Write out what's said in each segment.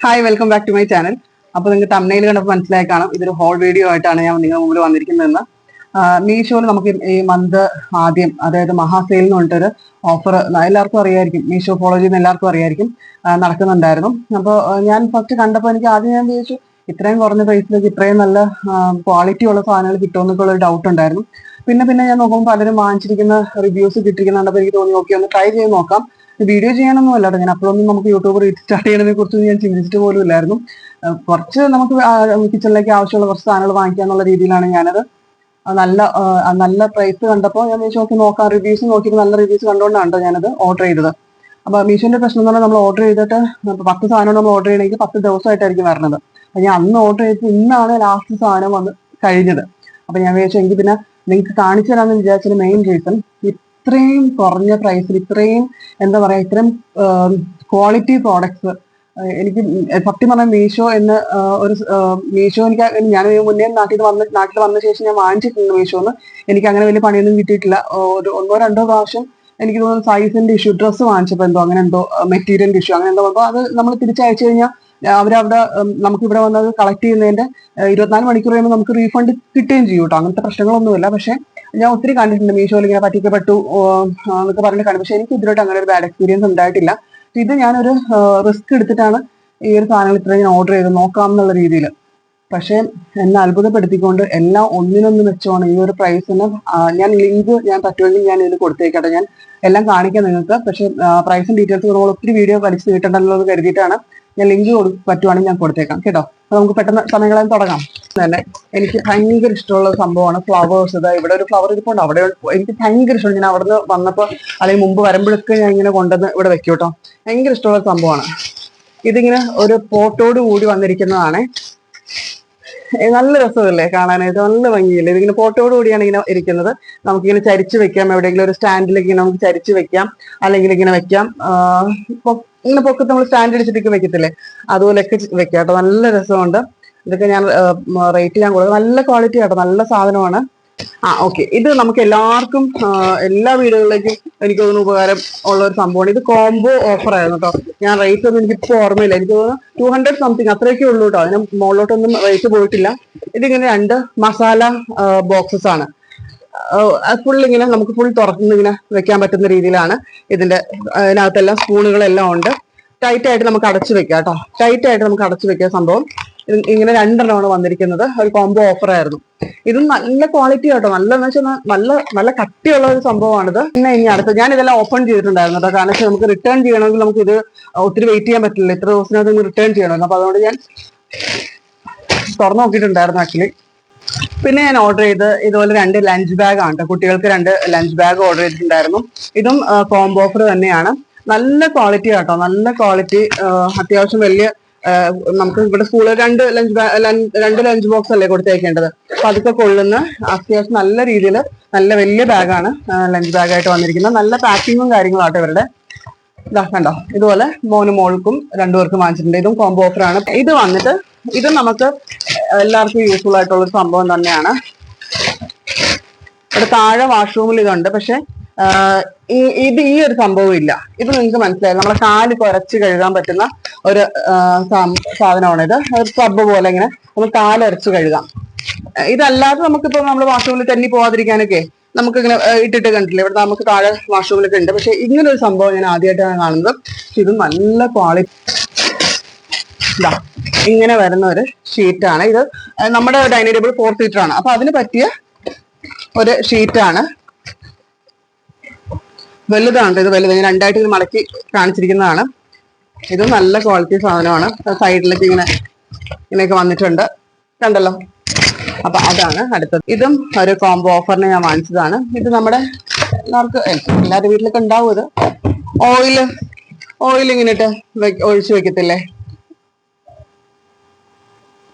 Hi, welcome back to my channel. അപ്പോൾ നിങ്ങൾക്ക് thumbnail കണ്ടപ്പോൾ മനസ്സിലായി കാണും ഇതൊരു ഹോൾ വീഡിയോ ആയിട്ടാണ് ഞാൻ നിങ്ങളുടെ മുമ്പിൽ വന്നിരിക്കുന്നതെന്ന്. മീഷോയിൽ നമുക്ക് ഈ മന്ത് ആദ്യം, അതായത് മഹാസെയിൽ എന്ന് പറഞ്ഞിട്ടൊരു ഓഫർ എല്ലാവർക്കും അറിയായിരിക്കും, മീഷോ ഫോളോ ചെയ്യുന്ന എല്ലാവർക്കും അറിയായിരിക്കും, നടക്കുന്നുണ്ടായിരുന്നു. അപ്പോൾ ഞാൻ ഫസ്റ്റ് കണ്ടപ്പോൾ എനിക്ക് ആദ്യം ഞാൻ വിചാരിച്ചു ഇത്രയും കുറഞ്ഞ പ്രൈസിലേക്ക് ഇത്രയും നല്ല ക്വാളിറ്റി ഉള്ള സാധനങ്ങൾ കിട്ടുമെന്നൊക്കെ ഉള്ള ഒരു ഡൗട്ട് ഉണ്ടായിരുന്നു. പിന്നെ ഞാൻ നോക്കുമ്പോൾ പലരും വാങ്ങിച്ചിരിക്കുന്ന റിവ്യൂസ് കിട്ടിയിരിക്കുന്നുണ്ടപ്പോൾ എനിക്ക് തോന്നി ഓക്കെ ഒന്ന് ട്രൈ ചെയ്ത് നോക്കാം. വീഡിയോ ചെയ്യാനൊന്നും അല്ലാട്ടോ, ഞാൻ അപ്പോഴൊന്നും നമുക്ക് യൂട്യൂബ് റീസ്റ്റാർട്ട് ചെയ്യണതിനെ കുറിച്ച് ഞാൻ ചിന്തിച്ചിട്ട് പോലും ഇല്ലായിരുന്നു. കുറച്ച് നമുക്ക് കിച്ചണിലേക്ക് ആവശ്യമുള്ള കുറച്ച് സാധനങ്ങൾ വാങ്ങിക്കുക എന്നുള്ള രീതിയിലാണ് ഞാനത്. നല്ല പ്രൈസ് കണ്ടപ്പോൾ ഞാൻ നോക്കി നോക്കാം, റിവ്യൂസ് നോക്കിയിട്ട് നല്ല റിവ്യൂസ് കണ്ടുകൊണ്ടാണ് ഞാനത് ഓർഡർ ചെയ്തത്. അപ്പൊ മീഷോന്റെ പ്രശ്നം എന്ന് പറഞ്ഞാൽ നമ്മൾ ഓർഡർ ചെയ്തിട്ട് 10 സാധനം നമ്മൾ ഓർഡർ ചെയ്യണമെങ്കിൽ 10 ദിവസമായിട്ടായിരിക്കും വരുന്നത്. അപ്പൊ ഞാൻ അന്ന് ഓർഡർ ചെയ്തിട്ട് ഇന്നാണ് ലാസ്റ്റ് സാധനം വന്ന് കഴിഞ്ഞത്. അപ്പൊ ഞാൻ വിചാരിച്ചു എങ്കിൽ പിന്നെ നിങ്ങൾക്ക് കാണിച്ചു തരാമെന്ന് വിചാരിച്ചതിന് മെയിൻ റീസൺ, ഇത്രയും കുറഞ്ഞ പ്രൈസിൽ ഇത്രയും എന്താ പറയാ, ഇത്രയും ക്വാളിറ്റി പ്രോഡക്ട്സ് എനിക്ക് സത്യം പറഞ്ഞാൽ മീഷോ എന്ന് ഒരു മീഷോ ഞാൻ മുന്നേ നാട്ടിൽ വന്ന ശേഷം ഞാൻ വാങ്ങിച്ചിട്ടുണ്ട് മീഷോന്ന്. എനിക്ക് അങ്ങനെ വലിയ പണിയൊന്നും കിട്ടിയിട്ടില്ല. ഒരു 1-2 പ്രാവശ്യം എനിക്ക് തോന്നുന്നു സൈസിന്റെ ഇഷ്യൂ, ഡ്രസ്സ് വാങ്ങിച്ചപ്പോൾ എന്തോ അങ്ങനെ എന്തോ മെറ്റീരിയലിന്റെ ഇഷ്യൂ അങ്ങനെ എന്തോ വന്നപ്പോൾ അത് നമ്മൾ തിരിച്ചയച്ചു കഴിഞ്ഞാൽ അവരവിടെ നമുക്ക് ഇവിടെ വന്നത് കളക്ട് ചെയ്യുന്നതിന്റെ 24 മണിക്കൂർ കഴിയുമ്പോൾ നമുക്ക് റീഫണ്ട് കിട്ടുകയും ചെയ്യും കേട്ടോ. അങ്ങനത്തെ പ്രശ്നങ്ങളൊന്നുമില്ല. പക്ഷെ ഞാൻ ഒത്തിരി കണ്ടിട്ടുണ്ട് മീഷോയിൽ ഇങ്ങനെ പറ്റിക്കപ്പെട്ടു എന്നൊക്കെ പറഞ്ഞിട്ട് കണ്ടു. പക്ഷെ എനിക്ക് ഇതിലോട്ട് അങ്ങനെ ഒരു ബാഡ് എക്സ്പീരിയൻസ് ഉണ്ടായിട്ടില്ല. ഇത് ഞാനൊരു റിസ്ക് എടുത്തിട്ടാണ് ഈ ഒരു സാധനങ്ങൾ ഇത്രയും ഞാൻ ഓർഡർ ചെയ്ത് നോക്കാം എന്നുള്ള രീതിയിൽ. പക്ഷെ എന്നെ അത്ഭുതപ്പെടുത്തിക്കൊണ്ട് എല്ലാം ഒന്നിനൊന്ന് വെച്ചോണം ഈ ഒരു പ്രൈസിന്. ഞാൻ ലിങ്ക് ഞാൻ പറ്റുമെങ്കിൽ ഞാൻ ഇതിൽ കൊടുത്തേക്കട്ടെ, ഞാൻ എല്ലാം കാണിക്കാം നിങ്ങൾക്ക്. പക്ഷെ പ്രൈസും ഡീറ്റെയിൽസ് നമ്മൾ ഒത്തിരി വീഡിയോ വലിച്ചു നീട്ടണ്ടല്ലോ എന്ന് കരുതിയിട്ടാണ് ഞാൻ ലിങ്ക് പറ്റുവാണെങ്കിൽ ഞാൻ കൊടുത്തേക്കാം കേട്ടോ. അപ്പൊ നമുക്ക് പെട്ടെന്ന് സമയങ്ങളായി തുടങ്ങാം. തന്നെ എനിക്ക് ഭയങ്കര ഇഷ്ടമുള്ള സംഭവമാണ് ഫ്ലവേഴ്സ്. ഇത് ഇവിടെ ഒരു ഫ്ലവർ ഇരിപ്പുണ്ട്, അവിടെ എനിക്ക് ഭയങ്കര ഇഷ്ടമാണ്. ഞാൻ അവിടുന്ന് വന്നപ്പോൾ അല്ലെങ്കിൽ മുമ്പ് വരുമ്പോഴൊക്കെ ഞാൻ ഇങ്ങനെ കൊണ്ടുവന്ന് ഇവിടെ വെക്കും കേട്ടോ. ഭയങ്കര ഇഷ്ടമുള്ള സംഭവമാണ്. ഇതിങ്ങനെ ഒരു പോട്ടോട് കൂടി വന്നിരിക്കുന്നതാണ്. നല്ല രസമല്ലേ കാണാനായിട്ട്, നല്ല ഭംഗിയില്ലേ. ഇതിങ്ങനെ പോട്ടോട് കൂടിയാണ് ഇങ്ങനെ ഇരിക്കുന്നത്. നമുക്കിങ്ങനെ ചരിച്ച് വെക്കാം, എവിടെയെങ്കിലും ഒരു സ്റ്റാൻഡിലേക്ക് ഇങ്ങനെ നമുക്ക് ചരിച്ച് വെക്കാം, അല്ലെങ്കിൽ ഇങ്ങനെ വെക്കാം. ഇങ്ങനെ പൊക്കത്ത് നമ്മൾ സ്റ്റാൻഡ് അടിച്ചിട്ടൊക്കെ വെക്കത്തില്ലേ, അതുപോലെയൊക്കെ വെക്കാം കേട്ടോ. നല്ല രസമുണ്ട്. ഇതൊക്കെ ഞാൻ റേറ്റ് ഞാൻ കൊടുക്കും. നല്ല ക്വാളിറ്റി ആട്ടോ, നല്ല സാധനമാണ്. ഓക്കെ, ഇത് നമുക്ക് എല്ലാവർക്കും എല്ലാ വീടുകളിലേക്കും എനിക്ക് തോന്നുന്നു ഉപകാരം ഉള്ള ഒരു സംഭവമാണ്. ഇത് കോംബോ ഓഫർ ആയിരുന്നു കേട്ടോ. ഞാൻ റേറ്റ് ഒന്നും എനിക്കിപ്പോൾ ഓർമ്മയില്ല. എനിക്ക് തോന്നുന്നു 200 സംതിങ് അത്രയൊക്കെ ഉള്ളൂ കേട്ടോ. അതിന് മുകളിലോട്ടൊന്നും റേറ്റ് പോയിട്ടില്ല. ഇതിങ്ങനെ 2 മസാല ബോക്സസ് ആണ്. ഫുൾ ഇങ്ങനെ നമുക്ക് ഫുൾ തുറന്ന് ഇങ്ങനെ വെക്കാൻ പറ്റുന്ന രീതിയിലാണ് ഇതിന്റെ. അതിനകത്തെല്ലാം സ്പൂണുകളെല്ലാം ഉണ്ട്. ടൈറ്റ് ആയിട്ട് നമുക്ക് അടച്ചു വെക്കാം കേട്ടോ. ടൈറ്റ് ആയിട്ട് നമുക്ക് അടച്ചു വെക്കാൻ സംഭവം. ഇങ്ങനെ 2 എണ്ണമാണ് വന്നിരിക്കുന്നത്. ഒരു കോംബോ ഓഫർ ആയിരുന്നു. ഇതും നല്ല ക്വാളിറ്റി ആട്ടോ, നല്ല വെച്ചാൽ നല്ല കട്ടിയുള്ള ഒരു സംഭവമാണിത്. പിന്നെ ഇനി അടുത്ത് ഞാൻ ഇതെല്ലാം ഓപ്പൺ ചെയ്തിട്ടുണ്ടായിരുന്നു കേട്ടോ. കാരണം വെച്ചാൽ നമുക്ക് റിട്ടേൺ ചെയ്യണമെങ്കിൽ നമുക്ക് ഇത് ഒത്തിരി വെയിറ്റ് ചെയ്യാൻ പറ്റില്ല. ഇത്ര ദിവസത്തിനകത്ത് റിട്ടേൺ ചെയ്യണമല്ലോ. അപ്പൊ അതുകൊണ്ട് ഞാൻ തുറന്നു നോക്കിയിട്ടുണ്ടായിരുന്നു ആക്ച്വലി. പിന്നെ ഞാൻ ഓർഡർ ചെയ്ത് ഇതുപോലെ 2 ലഞ്ച് ബാഗ് ആണ്. കുട്ടികൾക്ക് 2 ലഞ്ച് ബാഗ് ഓർഡർ ചെയ്തിട്ടുണ്ടായിരുന്നു. ഇതും കോംബോ ഓഫർ തന്നെയാണ്. നല്ല ക്വാളിറ്റി ആട്ടോ, നല്ല ക്വാളിറ്റി. അത്യാവശ്യം വലിയ നമുക്ക് ഇവിടെ സ്കൂളിൽ 2 ലഞ്ച് ബോക്സ് അല്ലേ കൊടുത്തേക്കേണ്ടത്. അപ്പൊ അതൊക്കെ കൊള്ളുന്ന അത്യാവശ്യം നല്ല രീതിയിൽ നല്ല വലിയ ബാഗാണ് ലഞ്ച് ബാഗായിട്ട് വന്നിരിക്കുന്നത്. നല്ല പാക്കിങ്ങും കാര്യങ്ങളാട്ടോ ഇവരുടെ. ഇതാ കണ്ടോ, ഇതുപോലെ മോനും മോൾക്കും 2 പേർക്കും വാങ്ങിച്ചിട്ടുണ്ട്. ഇതും കോംബോ ഓഫറാണ്. ഇത് വന്നിട്ട് ഇത് നമുക്ക് എല്ലാവർക്കും യൂസ്ഫുൾ ആയിട്ടുള്ള ഒരു സംഭവം തന്നെയാണ്. ഇവിടെ താഴെ വാഷ്റൂമിൽ ഇതുണ്ട്. പക്ഷെ ഈ ഒരു സംഭവം ഇല്ല. ഇത് നിങ്ങൾക്ക് മനസ്സിലായി, നമ്മളെ കാല് കുരച്ച് കഴുകാൻ പറ്റുന്ന ഒരു സാധനമാണ് ഇത്. ഒരു സ്ക്രബ് പോലെ ഇങ്ങനെ നമ്മൾ കാലരച്ച് കഴുകാം. ഇതല്ലാതെ നമുക്കിപ്പോ നമ്മൾ വാഷ്റൂമിൽ തന്നെ പോവാതിരിക്കാനൊക്കെ നമുക്ക് ഇങ്ങനെ ഇട്ടിട്ട് കണ്ടില്ലേ, ഇവിടെ നമുക്ക് താഴെ വാഷ്റൂമിലൊക്കെ ഉണ്ട്. പക്ഷെ ഇങ്ങനെ ഒരു സംഭവം ഞാൻ ആദ്യമായിട്ടാണ് കാണുന്നത്. ഇത് നല്ല ക്വാളിറ്റി. ഇതാ ഇങ്ങനെ വരുന്ന ഒരു ഷീറ്റാണ് ഇത്. നമ്മുടെ ഡൈനിങ് ടേബിൾ 4 സീറ്റർ ആണ്. അപ്പൊ അതിന് പറ്റിയ ഒരു ഷീറ്റാണ്. വലുതാണ് ഇത്, വലുത്. ഞാൻ 2ആയിട്ട് ഇത് മടക്കി കാണിച്ചിരിക്കുന്നതാണ്. ഇത് നല്ല ക്വാളിറ്റി സാധനമാണ്. സൈഡിലേക്ക് ഇങ്ങനെയൊക്കെ വന്നിട്ടുണ്ട്, കണ്ടല്ലോ. അപ്പൊ അതാണ് അടുത്തത്. ഇതും ഒരു കോംബോ ഓഫറിന് ഞാൻ വാങ്ങിച്ചതാണ്. ഇത് നമ്മുടെ എല്ലാവരുടെ വീട്ടിലൊക്കെ ഉണ്ടാവും. ഇത് ഓയിൽ ഇങ്ങനെ ഇട്ട് ഒഴിച്ചു വെക്കത്തില്ലേ,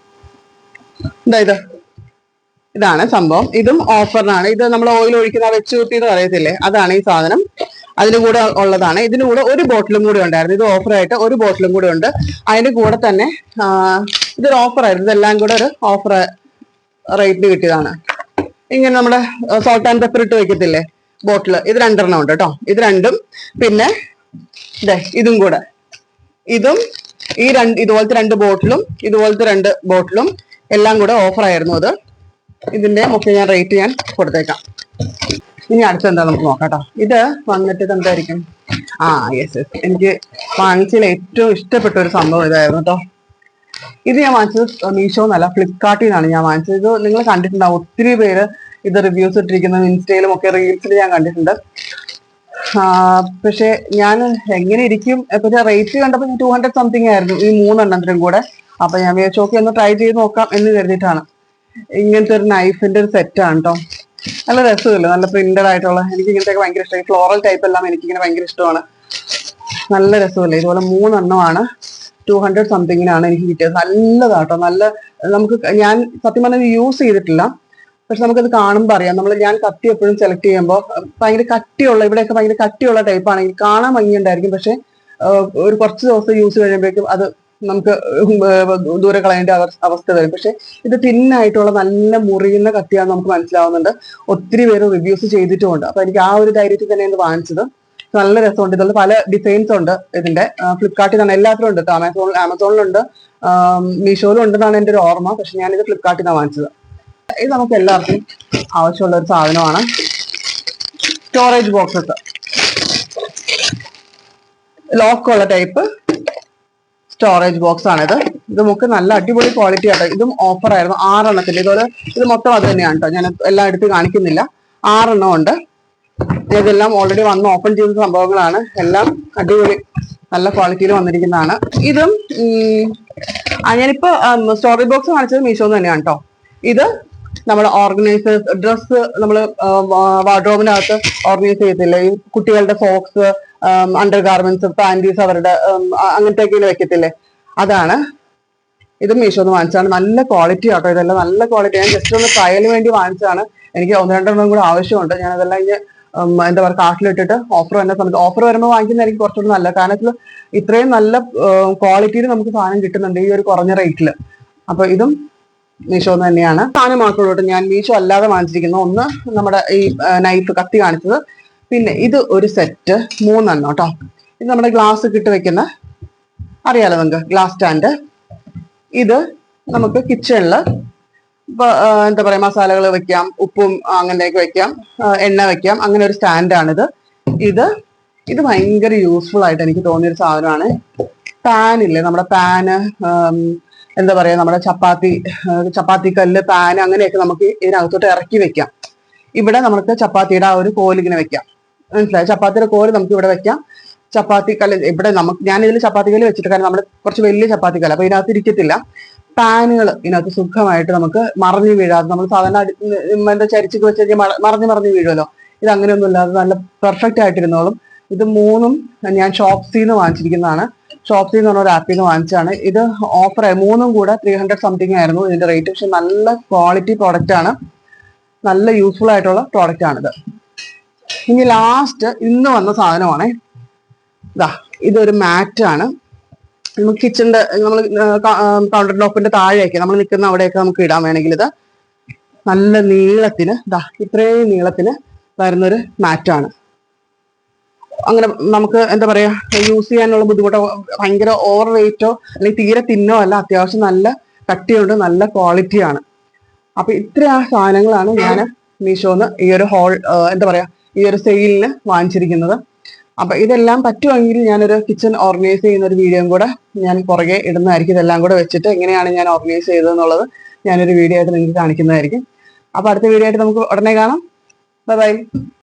ഇതാണ് സംഭവം. ഇതും ഓഫറിനാണ്. ഇത് നമ്മൾ ഓയിൽ ഒഴിക്കുന്ന വെച്ചുകൂട്ടി എന്ന് പറയത്തില്ലേ, അതാണ് ഈ സാധനം. അതിന് കൂടെ ഉള്ളതാണ്. ഇതിന് കൂടെ ഒരു ബോട്ടിലും കൂടെ ഉണ്ടായിരുന്നു. ഇത് ഓഫറായിട്ട് ഒരു ബോട്ടിലും കൂടെ ഉണ്ട്. അതിന് കൂടെ തന്നെ ഇതൊരു ഓഫറായിരുന്നു. ഇതെല്ലാം കൂടെ ഒരു ഓഫർ റേറ്റിന് കിട്ടിയതാണ്. ഇങ്ങനെ നമ്മുടെ സോൾട്ട് ആൻഡ് പെപ്പർ ഇട്ട് വെക്കത്തില്ലേ ബോട്ടില്, ഇത് 2 എണ്ണം ഉണ്ട് കേട്ടോ. ഇത് 2ഉം പിന്നെ ഇതും കൂടെ, ഇതും ഇതുപോലത്തെ 2 ബോട്ടിലും എല്ലാം കൂടെ ഓഫർ ആയിരുന്നു അത്. ഇതിന്റെ ഒക്കെ റേറ്റ് ഞാൻ കൊടുത്തേക്കാം. ഇനി അടുത്ത് എന്താ നമുക്ക് നോക്കാം കേട്ടോ. ഇത് വന്നിട്ട് എന്തായിരിക്കും? യെസ്, എനിക്ക് വാങ്ങിച്ചതിൽ ഏറ്റവും ഇഷ്ടപ്പെട്ട ഒരു സംഭവം ഇതായിരുന്നു കേട്ടോ. ഇത് ഞാൻ വാങ്ങിച്ചത് മീഷോന്നല്ല, ഫ്ലിപ്കാർട്ടിൽ നിന്നാണ് ഞാൻ വാങ്ങിച്ചത്. ഇത് നിങ്ങൾ കണ്ടിട്ടുണ്ടാവും, ഒത്തിരി പേര് ഇത് റിവ്യൂസ് ഇട്ടിരിക്കുന്നത് ഇൻസ്റ്റയിലും ഒക്കെ റീൽസിൽ ഞാൻ കണ്ടിട്ടുണ്ട്. പക്ഷെ ഞാൻ എങ്ങനെ ഇരിക്കും റേറ്റ് കണ്ടപ്പോൾ 200 സംതിങ് ആയിരുന്നു ഈ 3 കൂടെ. അപ്പൊ ഞാൻ വിചാരിച്ചു ഓക്കെ ഒന്ന് ട്രൈ ചെയ്ത് നോക്കാം എന്ന് കരുതിയിട്ടാണ്. ഇങ്ങനത്തെ ഒരു നൈഫിന്റെ ഒരു സെറ്റാണ് കേട്ടോ. നല്ല രസമില്ല, നല്ല പ്രിന്റഡ് ആയിട്ടുള്ള. എനിക്ക് ഇങ്ങനത്തെ ഭയങ്കര ഇഷ്ടമായി. ഫ്ലോറൽ ടൈപ്പ് എല്ലാം എനിക്കിങ്ങനെ ഭയങ്കര ഇഷ്ടമാണ്. നല്ല രസമില്ല. ഇതുപോലെ 3 200 സംതിങ്ങിനാണ് എനിക്ക് കിട്ടിയത്. നല്ലതാട്ടോ, നല്ല. ഞാൻ സത്യം പറഞ്ഞാൽ യൂസ് ചെയ്തിട്ടില്ല, പക്ഷെ നമുക്കത് കാണുമ്പോൾ അറിയാം. ഞാൻ കത്തി എപ്പോഴും സെലക്ട് ചെയ്യുമ്പോൾ ഭയങ്കര കട്ടിയുള്ള, ഇവിടെയൊക്കെ ഭയങ്കര കട്ടിയുള്ള ടൈപ്പ് ആണെങ്കിൽ കാണാൻ ഭംഗിയുണ്ടായിരിക്കും, പക്ഷെ ഒരു കുറച്ച് ദിവസം യൂസ് കഴിയുമ്പോഴേക്കും അത് നമുക്ക് ദൂരെ കളയേണ്ട അവസ്ഥ വരും. പക്ഷെ ഇത് തിന്നായിട്ടുള്ള നല്ല മുറിയുന്ന കത്തിയാന്ന് നമുക്ക് മനസ്സിലാവുന്നുണ്ട്. ഒത്തിരി പേര് റിവ്യൂസ് ചെയ്തിട്ടുമുണ്ട്. അപ്പൊ എനിക്ക് ആ ഒരു ധൈര്യത്തിൽ തന്നെയാണ് വാങ്ങിച്ചത്. നല്ല രസമുണ്ട്. ഇതിൽ പല ഡിസൈൻസ് ഉണ്ട്. ഇതിന്റെ ഫ്ലിപ്കാർട്ടിൽ തന്നെ എല്ലാത്തിലും ഉണ്ട്. ആമസോണിലുണ്ട്, മീഷോയിലും ഉണ്ടെന്നാണ് എൻ്റെ ഒരു ഓർമ്മ. പക്ഷെ ഞാനിത് ഫ്ലിപ്കാർട്ടിൽ നിന്നാണ് വാങ്ങിച്ചത്. ഇത് നമുക്ക് എല്ലാവർക്കും ആവശ്യമുള്ള ഒരു സാധനമാണ്. സ്റ്റോറേജ് ബോക്സസ്, ലോക്കുള്ള ടൈപ്പ് സ്റ്റോറേജ് ബോക്സ് ആണിത്. ഇത് നമുക്ക് നല്ല അടിപൊളി ക്വാളിറ്റി ആട്ടോ. ഇതും ഓഫർ ആയിരുന്നു 6 ഇതുപോലെ. ഇത് മൊത്തം അത് തന്നെയാണ് കേട്ടോ. ഞാൻ എല്ലാം എടുത്ത് കാണിക്കുന്നില്ല. 6 ഉണ്ട്. ഇതെല്ലാം ഓൾറെഡി വന്ന് ഓപ്പൺ ചെയ്ത സംഭവങ്ങളാണ്. എല്ലാം അടിപൊളി നല്ല ക്വാളിറ്റിയിൽ വന്നിരിക്കുന്നതാണ്. ഇതും ഞാനിപ്പോ സ്റ്റോറേജ് ബോക്സ് കാണിച്ചത് മീഷോന്ന് തന്നെയാണ് കേട്ടോ. ഇത് നമ്മൾ ഓർഗനൈസേഴ്സ്, ഡ്രസ്സ് നമ്മൾ വാർഡ്രോബിനകത്ത് ഓർഗനൈസ് ചെയ്യത്തില്ലേ, ഈ കുട്ടികളുടെ സോക്സ്, അണ്ടർ ഗാർമെന്റ്സ്, പാന്റീസ്, അവരുടെ അങ്ങനത്തെ വെക്കത്തില്ലേ, അതാണ്. ഇത് മീഷോന്ന് വാങ്ങിച്ചതാണ്. നല്ല ക്വാളിറ്റി ആട്ടോ. ഇതെല്ലാം നല്ല ക്വാളിറ്റി. ഞാൻ ജസ്റ്റ് ഒന്ന് ട്രയലിന് വേണ്ടി വാങ്ങിച്ചതാണ്. എനിക്ക് 1-2 കൂടെ ആവശ്യമുണ്ട്. ഞാൻ അതെല്ലാം എന്താ പറയുക കാർട്ടിലിട്ടിട്ട് ഓഫർ വരുന്ന സമയത്ത്, ഓഫർ വരുമ്പോൾ വാങ്ങിക്കുന്നതായിരിക്കും കുറച്ചുകൂടി നല്ല. കാരണം ഇത്രയും നല്ല ക്വാളിറ്റിയിൽ നമുക്ക് സാധനം കിട്ടുന്നുണ്ട് ഈ ഒരു കുറഞ്ഞ റേറ്റിൽ. അപ്പൊ ഇതും മീഷോന്ന് തന്നെയാണ്. സാധനം മാത്രമേ ഞാൻ മീഷോ അല്ലാതെ വാങ്ങിച്ചിരിക്കുന്നു. ഒന്ന് നമ്മുടെ ഈ നൈഫ് കത്തി കാണിച്ചത്, പിന്നെ ഇത് ഒരു സെറ്റ് 3 കേട്ടോ. ഇത് നമ്മുടെ ഗ്ലാസ് ഇട്ട് വെക്കുന്ന, അറിയാലോ നിങ്ങൾക്ക്, ഗ്ലാസ് സ്റ്റാൻഡ്. ഇത് നമുക്ക് കിച്ചണില് ഇപ്പൊ എന്താ പറയാ മസാലകൾ വെക്കാം, ഉപ്പും അങ്ങനെയൊക്കെ വെക്കാം, എണ്ണ വെക്കാം, അങ്ങനെ ഒരു സ്റ്റാൻഡാണിത്. ഇത് ഭയങ്കര യൂസ്ഫുൾ ആയിട്ട് എനിക്ക് തോന്നിയൊരു സാധനമാണ്. പാനില്ലേ, നമ്മുടെ പാന്, എന്താ പറയാ നമ്മുടെ ചപ്പാത്തി കല്ല്, പാന്, അങ്ങനെയൊക്കെ നമുക്ക് ഇതിനകത്തോട്ട് ഇറക്കി വെക്കാം. ഇവിടെ നമുക്ക് ചപ്പാത്തിയുടെ ആ ഒരു കോല് ഇങ്ങനെ വെക്കാം. മനസ്സിലായി? ചപ്പാത്തിയുടെ കോല് നമുക്ക് ഇവിടെ വെക്കാം. ചപ്പാത്തി കല്ല് ഇവിടെ ഞാൻ ഇതിൽ ചപ്പാത്തി കല്ല് വെച്ചിട്ട്, കാരണം നമ്മുടെ കുറച്ച് വലിയ ചപ്പാത്തി കല്ല്, അപ്പൊ ഇതിനകത്ത് ഇരിക്കത്തില്ല. പാനുകൾ ഇതിനകത്ത് സുഖമായിട്ട് നമുക്ക് മറിഞ്ഞു വീഴാതെ, നമ്മൾ സാധാരണ എന്താ ചരിച്ചൊക്കെ വെച്ച് മറിഞ്ഞു വീഴുമല്ലോ, ഇത് അങ്ങനെയൊന്നും ഇല്ലാതെ നല്ല പെർഫെക്റ്റ് ആയിട്ടിരുന്നോളും. ഇത് 3 ഞാൻ ഷോപ്സിന്ന് വാങ്ങിച്ചിരിക്കുന്നതാണ്. ഷോപ്സി എന്ന് പറഞ്ഞ ഒരു ആപ്പിൽ നിന്ന് വാങ്ങിച്ചാണ്. ഇത് ഓഫറായി 3 കൂടെ 300 സംതിങ് ആയിരുന്നു ഇതിന്റെ റേറ്റ്. പക്ഷെ നല്ല ക്വാളിറ്റി പ്രോഡക്റ്റ് ആണ്, നല്ല യൂസ്ഫുൾ ആയിട്ടുള്ള പ്രോഡക്റ്റ് ആണിത്. ഇനി ലാസ്റ്റ് ഇന്ന് വന്ന സാധനമാണേ. ഇതൊരു മാറ്റാണ്. നമുക്ക് കിച്ചണിന്റെ, നമ്മൾ കൗണ്ടർ ടോപ്പിന്റെ താഴെയൊക്കെ നമ്മൾ നിൽക്കുന്ന അവിടെയൊക്കെ നമുക്ക് ഇടാൻ വേണമെങ്കിൽ ഇത് നല്ല നീളത്തിന്, ഇത്രയും നീളത്തിന് വരുന്നൊരു മാറ്റാണ്. അങ്ങനെ നമുക്ക് എന്താ പറയാ യൂസ് ചെയ്യാനുള്ള ബുദ്ധിമുട്ടോ, ഭയങ്കര ഓവർ വെയിറ്റോ അല്ലെങ്കിൽ തീരെ തിന്നോ അല്ല, അത്യാവശ്യം നല്ല കട്ടിയുണ്ട്, നല്ല ക്വാളിറ്റിയാണ്. അപ്പൊ ഇത്ര സാധനങ്ങളാണ് ഞാൻ മീഷോന്ന് ഈ ഒരു എന്താ പറയാ ഈ ഒരു സെയിലിന് വാങ്ങിച്ചിരിക്കുന്നത്. അപ്പൊ ഇതെല്ലാം പറ്റുമെങ്കിൽ ഞാനൊരു കിച്ചൺ ഓർഗനൈസ് ചെയ്യുന്ന ഒരു വീഡിയോയും കൂടെ ഞാൻ പുറകെ ഇടുന്നതായിരിക്കും. ഇതെല്ലാം കൂടെ വെച്ചിട്ട് എങ്ങനെയാണ് ഞാൻ ഓർഗനൈസ് ചെയ്തതെന്നുള്ളത് ഞാനൊരു വീഡിയോ ആയിട്ട് നിങ്ങൾക്ക് കാണിക്കുന്നതായിരിക്കും. അപ്പൊ അടുത്ത വീഡിയോ ആയിട്ട് നമുക്ക് ഉടനെ കാണാം. Bye bye.